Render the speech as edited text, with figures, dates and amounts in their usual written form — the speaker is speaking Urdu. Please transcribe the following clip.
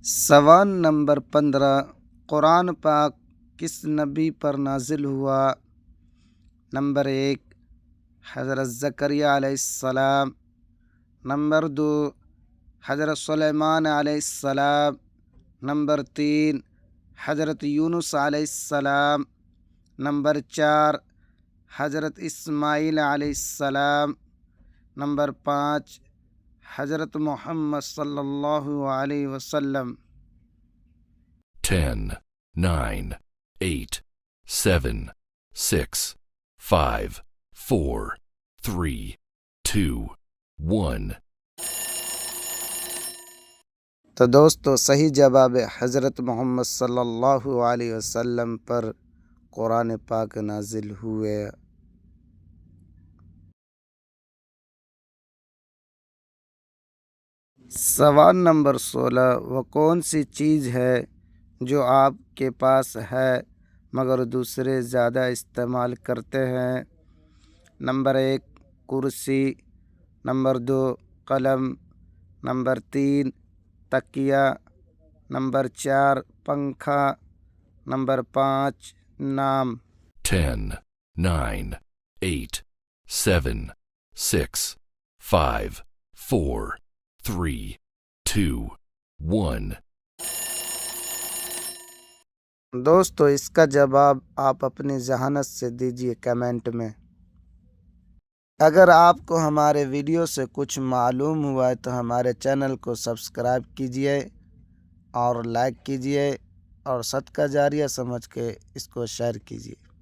سوال نمبر 15، قرآن پاک کس نبی پر نازل ہوا؟ نمبر 1، حضرت زکریا علیہ السلام۔ نمبر 2، حضرت سلیمان علیہ السلام۔ نمبر 3، حضرت یونس علیہ السلام۔ نمبر 4، حضرت اسماعیل علیہ السلام۔ نمبر 5، حضرت محمد صلی اللہ علیہ وسلم۔ 10, 9, 8, 7, 6, 5, 4, 3, 2, 1۔ تو دوستو صحیح جواب حضرت محمد صلی اللہ علیہ وسلم پر قرآن پاک نازل ہوئے۔ سوال نمبر 16، وہ کون سی چیز ہے جو آپ کے پاس ہے مگر دوسرے زیادہ استعمال کرتے ہیں؟ نمبر 1، کرسی۔ نمبر 2، قلم۔ نمبر 3، تکیہ۔ نمبر 4، پنکھا۔ نمبر 5، نام۔ 10, 9, 8, 7, 6, 5, 4, 3, 2, 1۔ دوستو اس کا جواب آپ اپنی ذہانت سے دیجیے کمنٹ میں۔ اگر آپ کو ہمارے ویڈیو سے کچھ معلوم ہوا ہے تو ہمارے چینل کو سبسکرائب کیجیے اور لائک کیجیے اور صدقہ جاریہ سمجھ کے اس کو شیئر کیجیے۔